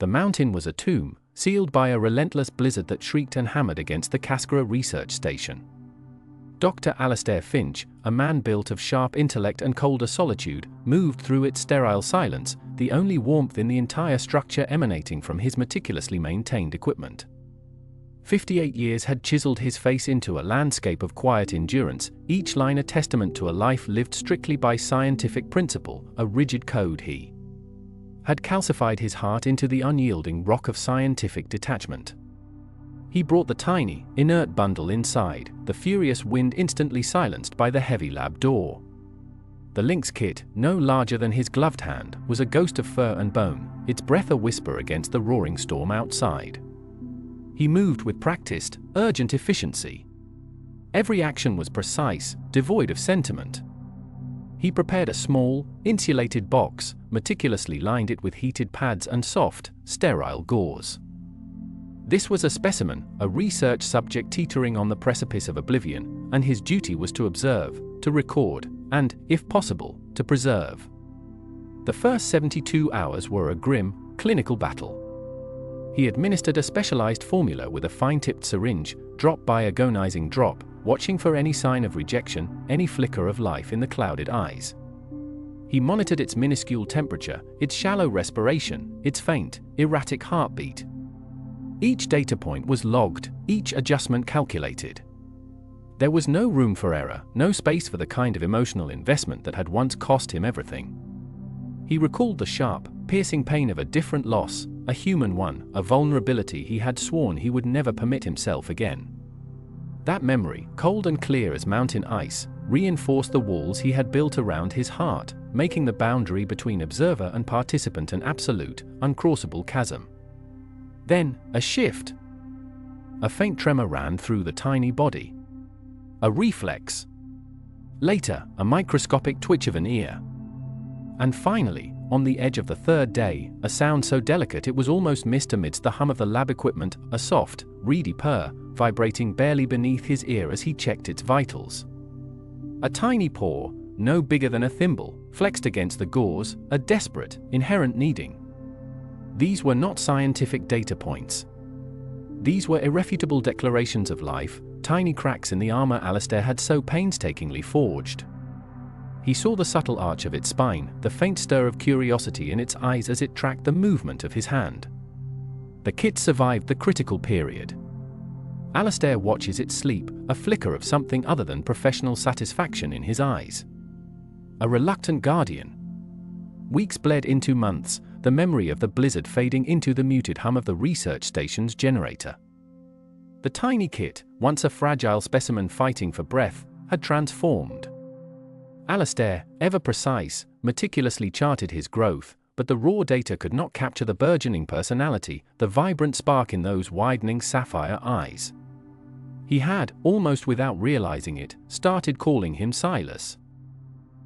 The mountain was a tomb, sealed by a relentless blizzard that shrieked and hammered against the Cascara research station. Dr. Alastair Finch, a man built of sharp intellect and colder solitude, moved through its sterile silence, the only warmth in the entire structure emanating from his meticulously maintained equipment. 58 years had chiseled his face into a landscape of quiet endurance, each line a testament to a life lived strictly by scientific principle, a rigid code. He had calcified his heart into the unyielding rock of scientific detachment. He brought the tiny, inert bundle inside, the furious wind instantly silenced by the heavy lab door. The Lynx kit, no larger than his gloved hand, was a ghost of fur and bone, its breath a whisper against the roaring storm outside. He moved with practiced, urgent efficiency. Every action was precise, devoid of sentiment. He prepared a small, insulated box, meticulously lined it with heated pads and soft, sterile gauze. This was a specimen, a research subject teetering on the precipice of oblivion, and his duty was to observe, to record, and, if possible, to preserve. The first 72 hours were a grim, clinical battle. He administered a specialized formula with a fine-tipped syringe, drop by agonizing drop, watching for any sign of rejection, any flicker of life in the clouded eyes. He monitored its minuscule temperature, its shallow respiration, its faint, erratic heartbeat. Each data point was logged, each adjustment calculated. There was no room for error, no space for the kind of emotional investment that had once cost him everything. He recalled the sharp, piercing pain of a different loss, a human one, a vulnerability he had sworn he would never permit himself again. That memory, cold and clear as mountain ice, reinforced the walls he had built around his heart, making the boundary between observer and participant an absolute, uncrossable chasm. Then, a shift. A faint tremor ran through the tiny body. A reflex. Later, a microscopic twitch of an ear. And finally, on the edge of the third day, a sound so delicate it was almost missed amidst the hum of the lab equipment, a soft, reedy purr, vibrating barely beneath his ear as he checked its vitals. A tiny paw, no bigger than a thimble, flexed against the gauze, a desperate, inherent kneading. These were not scientific data points. These were irrefutable declarations of life, tiny cracks in the armor Alastair had so painstakingly forged. He saw the subtle arch of its spine, the faint stir of curiosity in its eyes as it tracked the movement of his hand. The kit survived the critical period. Alastair watches it sleep, a flicker of something other than professional satisfaction in his eyes. A reluctant guardian. Weeks bled into months, the memory of the blizzard fading into the muted hum of the research station's generator. The tiny kit, once a fragile specimen fighting for breath, had transformed. Alastair, ever precise, meticulously charted his growth, but the raw data could not capture the burgeoning personality, the vibrant spark in those widening sapphire eyes. He had, almost without realizing it, started calling him Silas.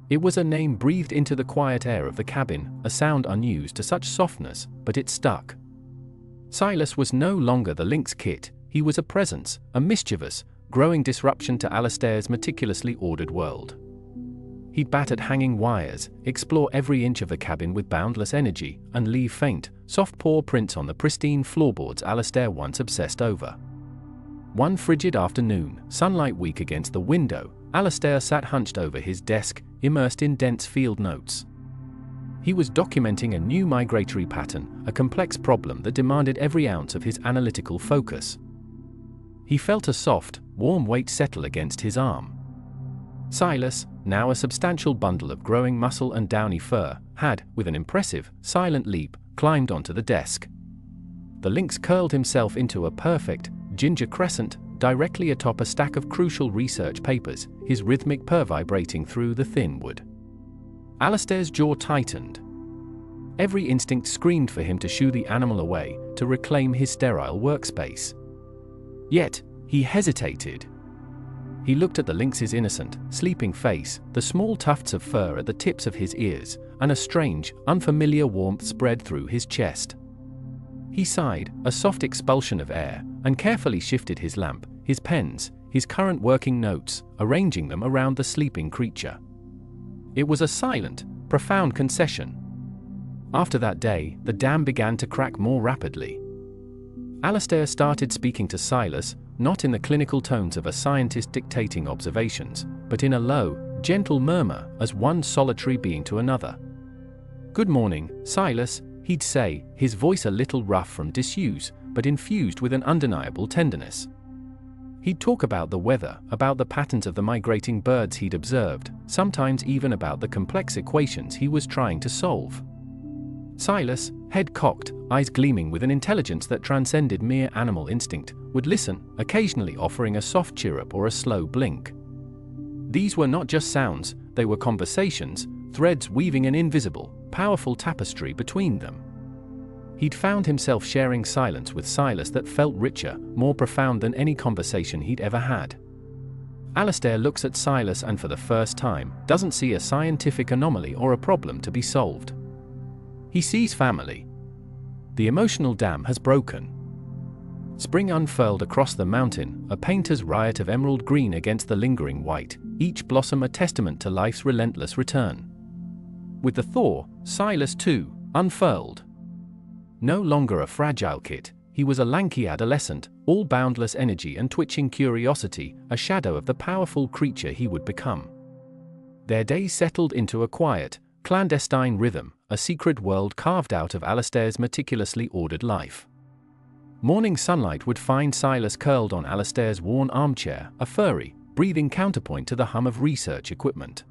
It was a name breathed into the quiet air of the cabin, a sound unused to such softness, but it stuck. Silas was no longer the Lynx kit, he was a presence, a mischievous, growing disruption to Alastair's meticulously ordered world. He'd bat at hanging wires, explore every inch of the cabin with boundless energy, and leave faint, soft paw prints on the pristine floorboards Alastair once obsessed over. One frigid afternoon, sunlight weak against the window, Alastair sat hunched over his desk, immersed in dense field notes. He was documenting a new migratory pattern, a complex problem that demanded every ounce of his analytical focus. He felt a soft, warm weight settle against his arm. Silas, now a substantial bundle of growing muscle and downy fur, had, with an impressive, silent leap, climbed onto the desk. The Lynx curled himself into a perfect, ginger crescent, directly atop a stack of crucial research papers, his rhythmic purr vibrating through the thin wood. Alastair's jaw tightened. Every instinct screamed for him to shoo the animal away, to reclaim his sterile workspace. Yet, he hesitated. He looked at the Lynx's innocent, sleeping face, the small tufts of fur at the tips of his ears, and a strange, unfamiliar warmth spread through his chest. He sighed, a soft expulsion of air, and carefully shifted his lamp, his pens, his current working notes, arranging them around the sleeping creature. It was a silent, profound concession. After that day, the dam began to crack more rapidly. Alastair started speaking to Silas, not in the clinical tones of a scientist dictating observations, but in a low, gentle murmur, as one solitary being to another. "Good morning, Silas," he'd say, his voice a little rough from disuse, but infused with an undeniable tenderness. He'd talk about the weather, about the patterns of the migrating birds he'd observed, sometimes even about the complex equations he was trying to solve. Silas, head cocked, eyes gleaming with an intelligence that transcended mere animal instinct, would listen, occasionally offering a soft chirrup or a slow blink. These were not just sounds, they were conversations, threads weaving an invisible, powerful tapestry between them. He'd found himself sharing silence with Silas that felt richer, more profound than any conversation he'd ever had. Alastair looks at Silas and for the first time, doesn't see a scientific anomaly or a problem to be solved. He sees family. The emotional dam has broken. Spring unfurled across the mountain, a painter's riot of emerald green against the lingering white, each blossom a testament to life's relentless return. With the thaw, Silas too, unfurled. No longer a fragile kit, he was a lanky adolescent, all boundless energy and twitching curiosity, a shadow of the powerful creature he would become. Their days settled into a quiet, clandestine rhythm, a secret world carved out of Alastair's meticulously ordered life. Morning sunlight would find Silas curled on Alastair's worn armchair, a furry, breathing counterpoint to the hum of research equipment.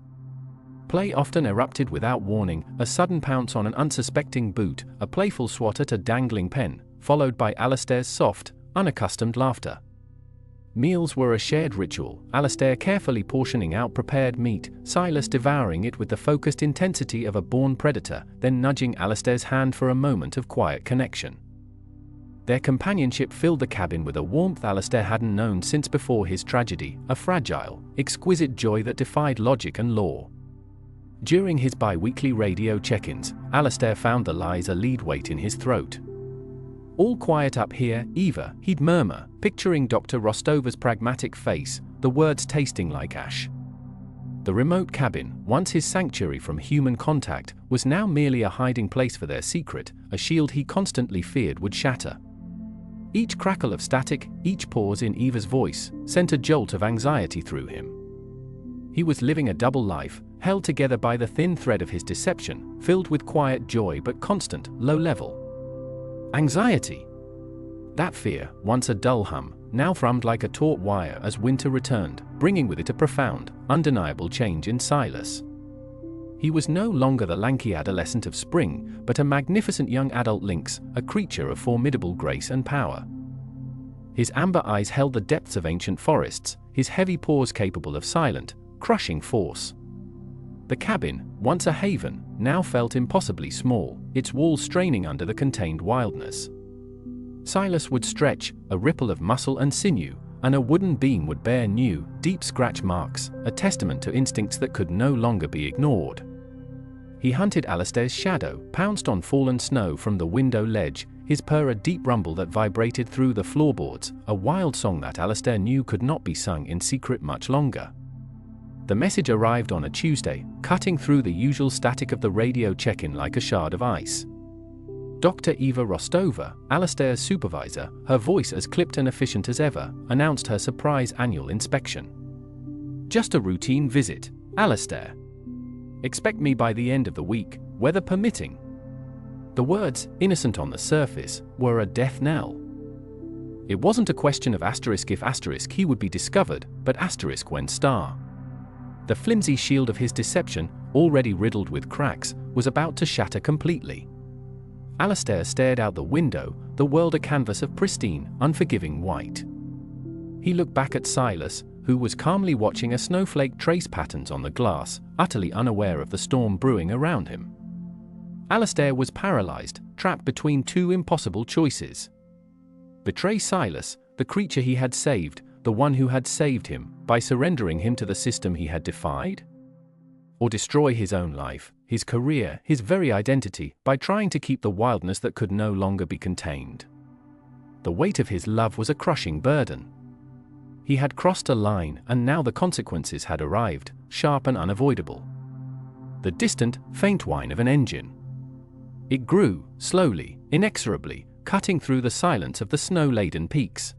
Play often erupted without warning, a sudden pounce on an unsuspecting boot, a playful swat at a dangling pen, followed by Alastair's soft, unaccustomed laughter. Meals were a shared ritual, Alastair carefully portioning out prepared meat, Silas devouring it with the focused intensity of a born predator, then nudging Alastair's hand for a moment of quiet connection. Their companionship filled the cabin with a warmth Alastair hadn't known since before his tragedy, a fragile, exquisite joy that defied logic and law. During his bi-weekly radio check-ins, Alastair found the lies a lead weight in his throat. "All quiet up here, Eva," he'd murmur, picturing Dr. Rostova's pragmatic face, the words tasting like ash. The remote cabin, once his sanctuary from human contact, was now merely a hiding place for their secret, a shield he constantly feared would shatter. Each crackle of static, each pause in Eva's voice, sent a jolt of anxiety through him. He was living a double life, held together by the thin thread of his deception, filled with quiet joy but constant, low-level anxiety. That fear, once a dull hum, now thrummed like a taut wire as winter returned, bringing with it a profound, undeniable change in Silas. He was no longer the lanky adolescent of spring, but a magnificent young adult lynx, a creature of formidable grace and power. His amber eyes held the depths of ancient forests, his heavy paws capable of silent, crushing force. The cabin, once a haven, now felt impossibly small, its walls straining under the contained wildness. Silas would stretch, a ripple of muscle and sinew, and a wooden beam would bear new, deep scratch marks, a testament to instincts that could no longer be ignored. He hunted Alastair's shadow, pounced on fallen snow from the window ledge, his purr a deep rumble that vibrated through the floorboards, a wild song that Alastair knew could not be sung in secret much longer. The message arrived on a Tuesday, cutting through the usual static of the radio check-in like a shard of ice. Dr. Eva Rostova, Alastair's supervisor, her voice as clipped and efficient as ever, announced her surprise annual inspection. "Just a routine visit, Alastair. Expect me by the end of the week, weather permitting." The words, innocent on the surface, were a death knell. It wasn't a question of asterisk if asterisk he would be discovered, but asterisk when star. The flimsy shield of his deception, already riddled with cracks, was about to shatter completely. Alastair stared out the window, the world a canvas of pristine, unforgiving white. He looked back at Silas, who was calmly watching a snowflake trace patterns on the glass, utterly unaware of the storm brewing around him. Alastair was paralyzed, trapped between two impossible choices. Betray Silas, the creature he had saved, the one who had saved him, by surrendering him to the system he had defied? Or destroy his own life, his career, his very identity, by trying to keep the wildness that could no longer be contained? The weight of his love was a crushing burden. He had crossed a line, and now the consequences had arrived, sharp and unavoidable. The distant, faint whine of an engine. It grew, slowly, inexorably, cutting through the silence of the snow-laden peaks.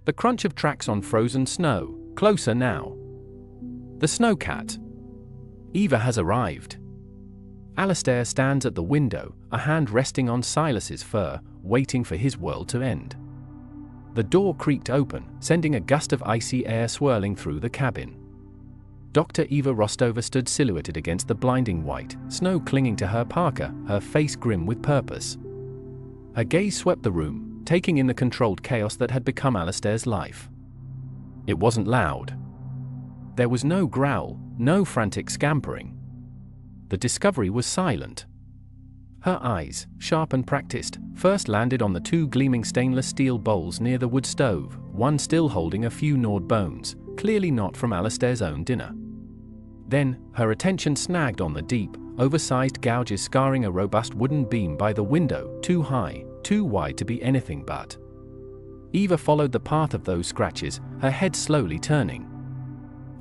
The crunch of tracks on frozen snow, closer now. The snowcat. Eva has arrived. Alastair stands at the window, a hand resting on Silas's fur, waiting for his world to end. The door creaked open, sending a gust of icy air swirling through the cabin. Dr. Eva Rostova stood silhouetted against the blinding white, snow clinging to her parka, her face grim with purpose. Her gaze swept the room, taking in the controlled chaos that had become Alastair's life. It wasn't loud. There was no growl, no frantic scampering. The discovery was silent. Her eyes, sharp and practiced, first landed on the two gleaming stainless steel bowls near the wood stove, one still holding a few gnawed bones, clearly not from Alastair's own dinner. Then, her attention snagged on the deep, oversized gouges scarring a robust wooden beam by the window, too high, too wide to be anything but. Eva followed the path of those scratches, her head slowly turning.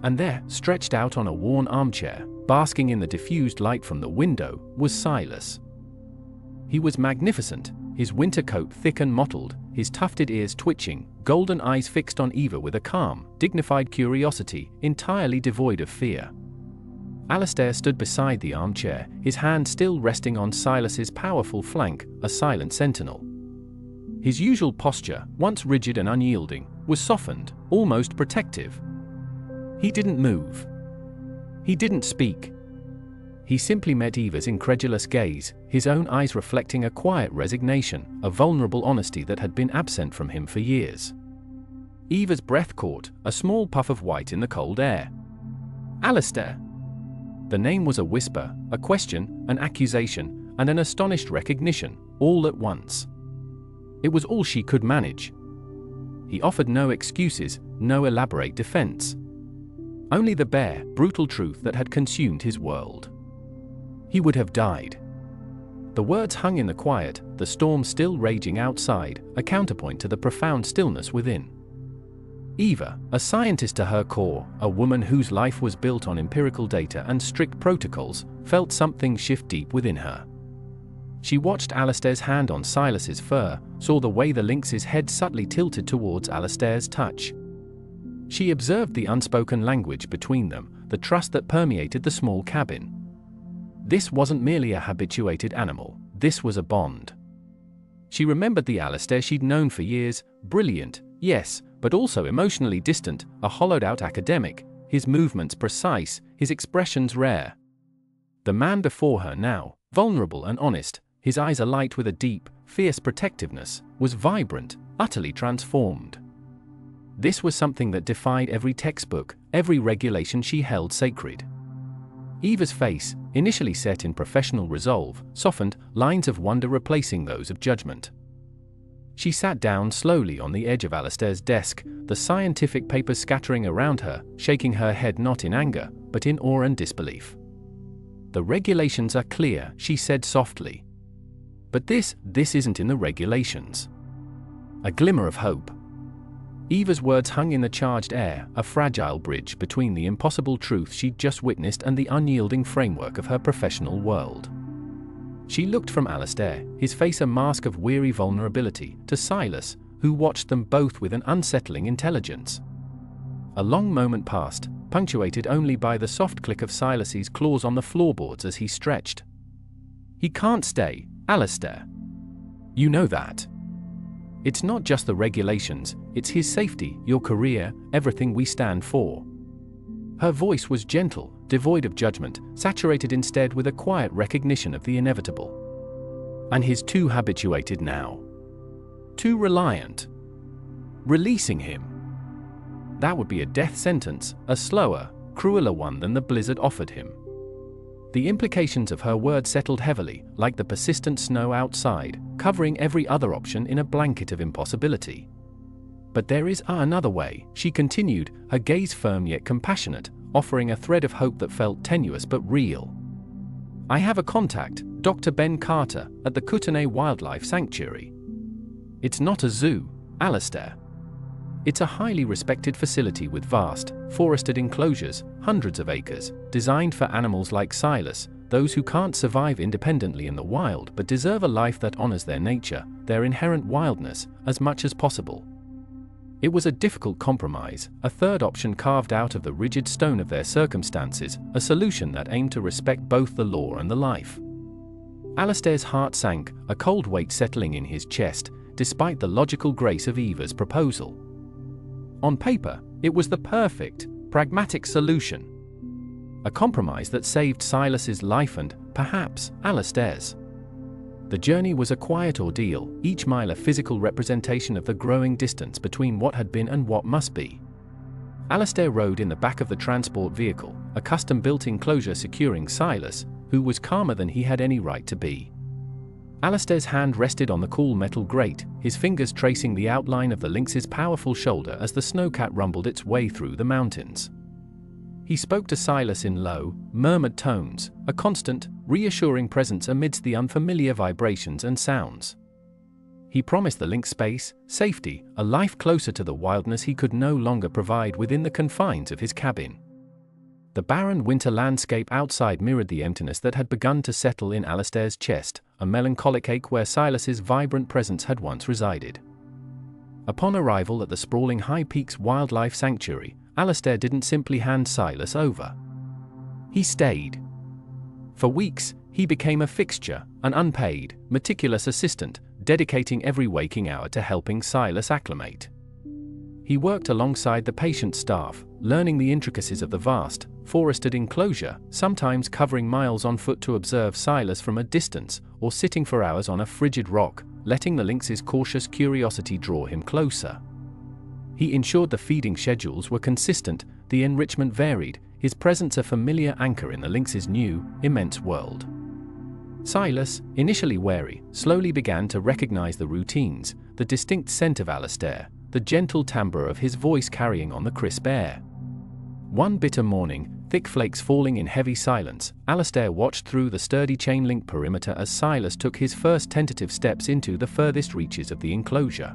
And there, stretched out on a worn armchair, basking in the diffused light from the window, was Silas. He was magnificent, his winter coat thick and mottled, his tufted ears twitching, golden eyes fixed on Eva with a calm, dignified curiosity, entirely devoid of fear. Alastair stood beside the armchair, his hand still resting on Silas's powerful flank, a silent sentinel. His usual posture, once rigid and unyielding, was softened, almost protective. He didn't move. He didn't speak. He simply met Eva's incredulous gaze, his own eyes reflecting a quiet resignation, a vulnerable honesty that had been absent from him for years. Eva's breath caught, a small puff of white in the cold air. Alastair. The name was a whisper, a question, an accusation, and an astonished recognition, all at once. It was all she could manage. He offered no excuses, no elaborate defense. Only the bare, brutal truth that had consumed his world. He would have died. The words hung in the quiet, the storm still raging outside, a counterpoint to the profound stillness within. Eva, a scientist to her core, a woman whose life was built on empirical data and strict protocols, felt something shift deep within her. She watched Alastair's hand on Silas's fur, saw the way the lynx's head subtly tilted towards Alastair's touch. She observed the unspoken language between them, the trust that permeated the small cabin. This wasn't merely a habituated animal, this was a bond. She remembered the Alastair she'd known for years, brilliant, yes, but also emotionally distant, a hollowed-out academic, his movements precise, his expressions rare. The man before her now, vulnerable and honest, his eyes alight with a deep, fierce protectiveness, was vibrant, utterly transformed. This was something that defied every textbook, every regulation she held sacred. Eva's face, initially set in professional resolve, softened, lines of wonder replacing those of judgment. She sat down slowly on the edge of Alastair's desk, the scientific papers scattering around her, shaking her head not in anger, but in awe and disbelief. "The regulations are clear," she said softly. "But this isn't in the regulations." A glimmer of hope. Eva's words hung in the charged air, a fragile bridge between the impossible truth she'd just witnessed and the unyielding framework of her professional world. She looked from Alastair, his face a mask of weary vulnerability, to Silas, who watched them both with an unsettling intelligence. A long moment passed, punctuated only by the soft click of Silas's claws on the floorboards as he stretched. "He can't stay, Alastair. You know that. It's not just the regulations, it's his safety, your career, everything we stand for." Her voice was gentle, devoid of judgment, saturated instead with a quiet recognition of the inevitable. And he's too habituated now. Too reliant. Releasing him. That would be a death sentence, a slower, crueler one than the blizzard offered him. The implications of her words settled heavily, like the persistent snow outside, covering every other option in a blanket of impossibility. "But there is another way," she continued, her gaze firm yet compassionate, offering a thread of hope that felt tenuous but real. "I have a contact, Dr. Ben Carter, at the Kootenay Wildlife Sanctuary. It's not a zoo, Alastair. It's a highly respected facility with vast, forested enclosures, hundreds of acres, designed for animals like Silas, those who can't survive independently in the wild but deserve a life that honors their nature, their inherent wildness, as much as possible. It was a difficult compromise, a third option carved out of the rigid stone of their circumstances, a solution that aimed to respect both the law and the life. Alastair's heart sank, a cold weight settling in his chest, despite the logical grace of Eva's proposal. On paper, it was the perfect, pragmatic solution. A compromise that saved Silas's life and, perhaps, Alastair's. The journey was a quiet ordeal, each mile a physical representation of the growing distance between what had been and what must be. Alastair rode in the back of the transport vehicle, a custom-built enclosure securing Silas, who was calmer than he had any right to be. Alastair's hand rested on the cool metal grate, his fingers tracing the outline of the Lynx's powerful shoulder as the snowcat rumbled its way through the mountains. He spoke to Silas in low, murmured tones, a constant, reassuring presence amidst the unfamiliar vibrations and sounds. He promised the Lynx space, safety, a life closer to the wildness he could no longer provide within the confines of his cabin. The barren winter landscape outside mirrored the emptiness that had begun to settle in Alastair's chest, a melancholic ache where Silas's vibrant presence had once resided. Upon arrival at the sprawling High Peaks Wildlife Sanctuary, Alastair didn't simply hand Silas over. He stayed. For weeks, he became a fixture, an unpaid, meticulous assistant, dedicating every waking hour to helping Silas acclimate. He worked alongside the patient staff, learning the intricacies of the vast, forested enclosure, sometimes covering miles on foot to observe Silas from a distance, or sitting for hours on a frigid rock, letting the Lynx's cautious curiosity draw him closer. He ensured the feeding schedules were consistent, the enrichment varied, his presence a familiar anchor in the Lynx's new, immense world. Silas, initially wary, slowly began to recognize the routines, the distinct scent of Alastair, the gentle timbre of his voice carrying on the crisp air. One bitter morning, thick flakes falling in heavy silence, Alastair watched through the sturdy chain-link perimeter as Silas took his first tentative steps into the furthest reaches of the enclosure.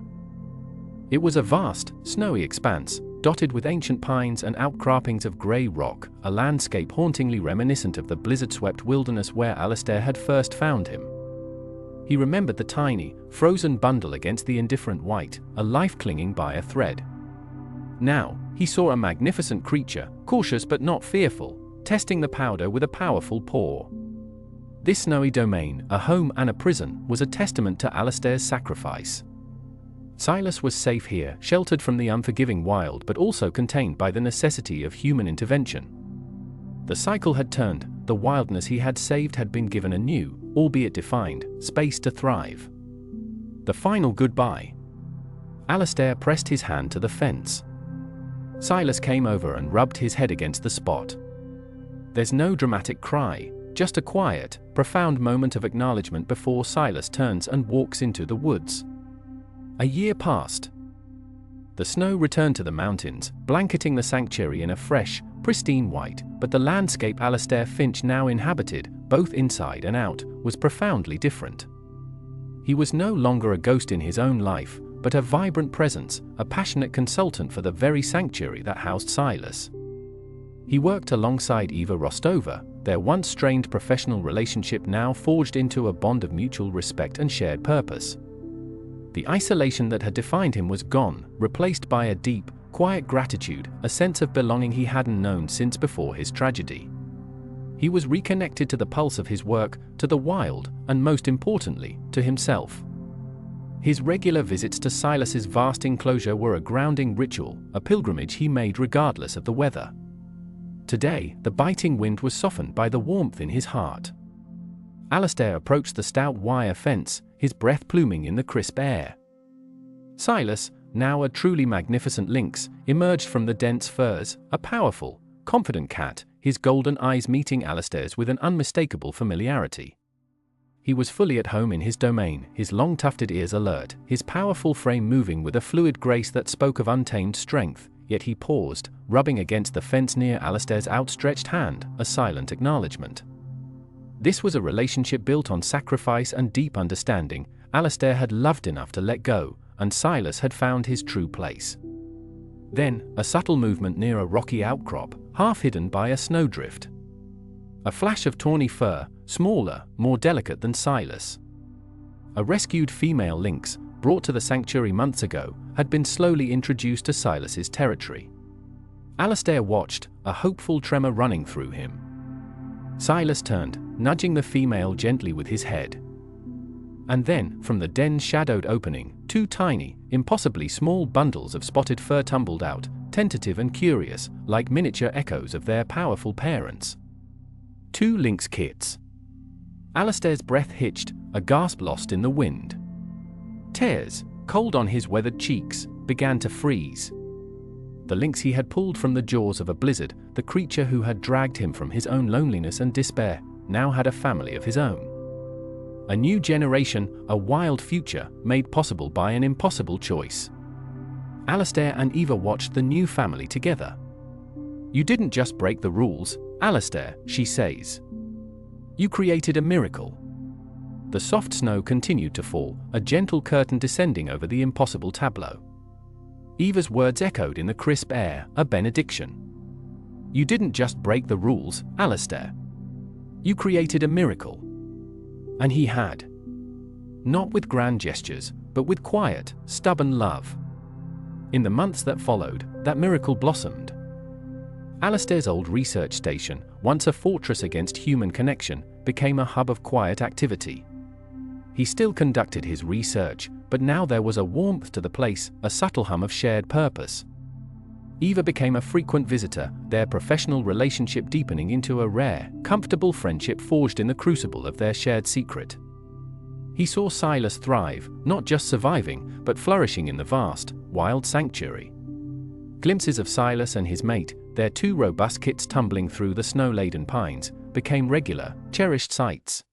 It was a vast, snowy expanse, dotted with ancient pines and outcroppings of grey rock, a landscape hauntingly reminiscent of the blizzard-swept wilderness where Alastair had first found him. He remembered the tiny, frozen bundle against the indifferent white, a life clinging by a thread. Now, he saw a magnificent creature, cautious but not fearful, testing the powder with a powerful paw. This snowy domain, a home and a prison, was a testament to Alastair's sacrifice. Silas was safe here, sheltered from the unforgiving wild but also contained by the necessity of human intervention. The cycle had turned, the wildness he had saved had been given a new, albeit defined, space to thrive. The final goodbye. Alastair pressed his hand to the fence. Silas came over and rubbed his head against the spot. There's no dramatic cry, just a quiet, profound moment of acknowledgement before Silas turns and walks into the woods. A year passed. The snow returned to the mountains, blanketing the sanctuary in a fresh, pristine white, but the landscape Alastair Finch now inhabited, both inside and out, was profoundly different. He was no longer a ghost in his own life, but a vibrant presence, a passionate consultant for the very sanctuary that housed Silas. He worked alongside Eva Rostova, their once strained professional relationship now forged into a bond of mutual respect and shared purpose. The isolation that had defined him was gone, replaced by a deep, quiet gratitude, a sense of belonging he hadn't known since before his tragedy. He was reconnected to the pulse of his work, to the wild, and most importantly, to himself. His regular visits to Silas's vast enclosure were a grounding ritual, a pilgrimage he made regardless of the weather. Today, the biting wind was softened by the warmth in his heart. Alastair approached the stout wire fence, his breath pluming in the crisp air. Silas, now a truly magnificent lynx, emerged from the dense firs, a powerful, confident cat, his golden eyes meeting Alastair's with an unmistakable familiarity. He was fully at home in his domain, his long tufted ears alert, his powerful frame moving with a fluid grace that spoke of untamed strength, yet he paused, rubbing against the fence near Alastair's outstretched hand, a silent acknowledgement. This was a relationship built on sacrifice and deep understanding. Alastair had loved enough to let go, and Silas had found his true place. Then, a subtle movement near a rocky outcrop, half hidden by a snowdrift. A flash of tawny fur, smaller, more delicate than Silas. A rescued female lynx, brought to the sanctuary months ago, had been slowly introduced to Silas's territory. Alastair watched, a hopeful tremor running through him. Silas turned, nudging the female gently with his head. And then, from the den's shadowed opening, two tiny, impossibly small bundles of spotted fur tumbled out, tentative and curious, like miniature echoes of their powerful parents. Two lynx kits. Alastair's breath hitched, a gasp lost in the wind. Tears, cold on his weathered cheeks, began to freeze. The lynx he had pulled from the jaws of a blizzard, the creature who had dragged him from his own loneliness and despair, now had a family of his own. A new generation, a wild future, made possible by an impossible choice. Alastair and Eva watched the new family together. "You didn't just break the rules, Alastair," she says. "You created a miracle." The soft snow continued to fall, a gentle curtain descending over the impossible tableau. Eva's words echoed in the crisp air, a benediction. "You didn't just break the rules, Alastair. You created a miracle." And he had. Not with grand gestures, but with quiet, stubborn love. In the months that followed, that miracle blossomed. Alastair's old research station, once a fortress against human connection, became a hub of quiet activity. He still conducted his research, but now there was a warmth to the place, a subtle hum of shared purpose. Eva became a frequent visitor, their professional relationship deepening into a rare, comfortable friendship forged in the crucible of their shared secret. He saw Silas thrive, not just surviving, but flourishing in the vast, wild sanctuary. Glimpses of Silas and his mate, their two robust kits tumbling through the snow-laden pines, became regular, cherished sights.